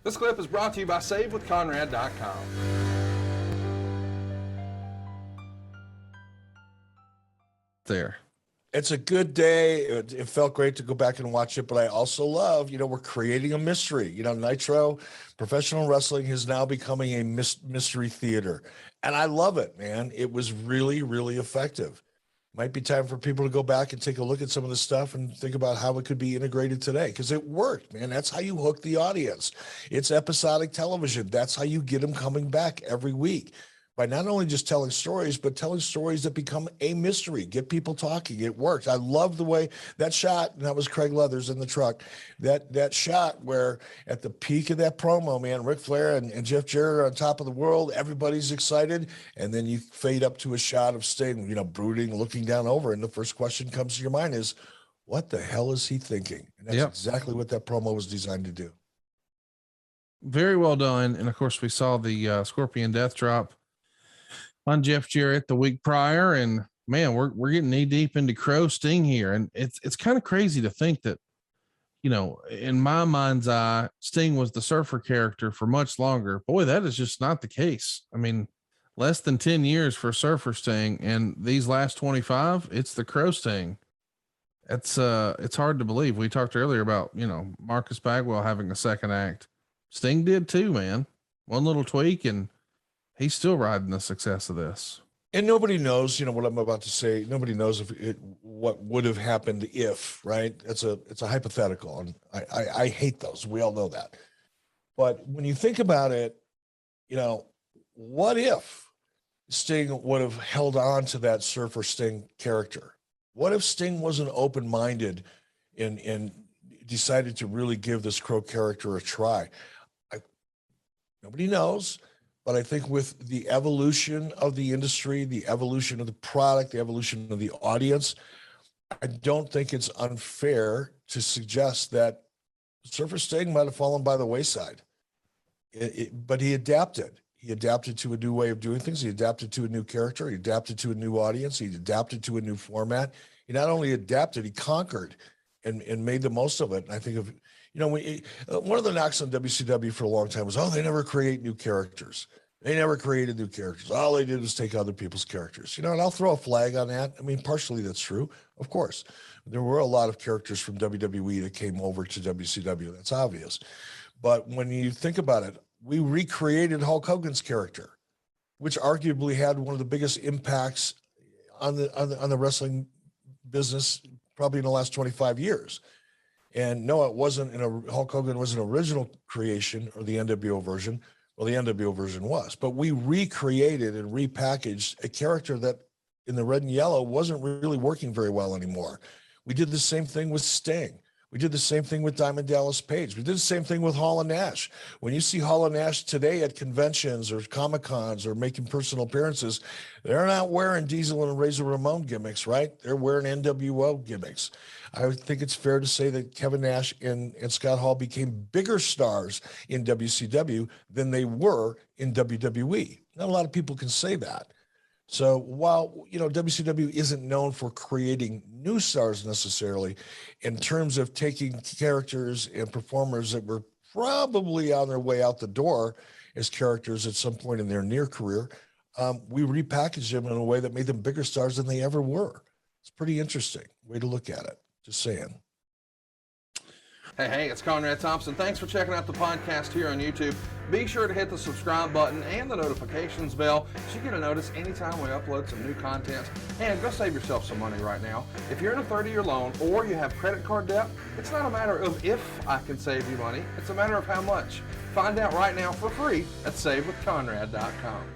This clip is brought to you by SaveWithConrad.com. There. It's a good day. It felt great to go back and watch it, but I also love, we're creating a mystery. Nitro, professional wrestling is now becoming a mystery theater. And I love it, man. It was really, really effective. Might be time for people to go back and take a look at some of the stuff and think about how it could be integrated today, because it worked, man. That's how you hook the audience. It's episodic television. That's how you get them coming back every week, by not only just telling stories, but telling stories that become a mystery, get people talking. It worked. I love the way that shot, and that was Craig Leathers in the truck, that shot where at the peak of that promo, man, Ric Flair and Jeff Jarrett are on top of the world, everybody's excited, and then you fade up to a shot of Sting, brooding, looking down over, and the first question comes to your mind is, what the hell is he thinking? And that's exactly what that promo was designed to do. Very well done. And of course, we saw the Scorpion Death Drop on Jeff Jarrett the week prior, and man, we're getting knee deep into Crow Sting here, and it's kind of crazy to think that, in my mind's eye, Sting was the Surfer character for much longer. Boy, that is just not the case. I mean, less than 10 years for Surfer Sting, and these last 25, it's the Crow Sting. It's hard to believe. We talked earlier about Marcus Bagwell having a second act. Sting did too, man. One little tweak and he's still riding the success of this. And nobody knows, what I'm about to say. Nobody knows what would have happened if, right? It's a hypothetical. And I hate those. We all know that. But when you think about it, what if Sting would have held on to that Surfer Sting character? What if Sting wasn't open-minded and decided to really give this Crow character a try? Nobody knows. But I think with the evolution of the industry, the evolution of the product, the evolution of the audience, I don't think it's unfair to suggest that Surfer Sting might have fallen by the wayside. But he adapted. He adapted to a new way of doing things. He adapted to a new character. He adapted to a new audience. He adapted to a new format. He not only adapted, he conquered and made the most of it. And I think of, one of the knocks on WCW for a long time was, they never create new characters. They never created new characters. All they did was take other people's characters. And I'll throw a flag on that. I mean, partially that's true, of course. There were a lot of characters from WWE that came over to WCW. That's obvious. But when you think about it, we recreated Hulk Hogan's character, which arguably had one of the biggest impacts on the wrestling business probably in the last 25 years. And no, it wasn't Hulk Hogan was an original creation, or the NWO version. Well, the NWO version was, but we recreated and repackaged a character that in the red and yellow wasn't really working very well anymore. We did the same thing with Sting. We did the same thing with Diamond Dallas Page. We did the same thing with Hall and Nash. When you see Hall and Nash today at conventions or Comic-Cons or making personal appearances, they're not wearing Diesel and Razor Ramon gimmicks, right? They're wearing NWO gimmicks. I think it's fair to say that Kevin Nash and Scott Hall became bigger stars in WCW than they were in WWE. Not a lot of people can say that. So while, WCW isn't known for creating new stars necessarily, in terms of taking characters and performers that were probably on their way out the door as characters at some point in their near career, we repackaged them in a way that made them bigger stars than they ever were. It's pretty interesting way to look at it. Just saying. Hey, it's Conrad Thompson. Thanks for checking out the podcast here on YouTube. Be sure to hit the subscribe button and the notifications bell so you get a notice anytime we upload some new content. And go save yourself some money right now. If you're in a 30-year loan or you have credit card debt, it's not a matter of if I can save you money. It's a matter of how much. Find out right now for free at SaveWithConrad.com.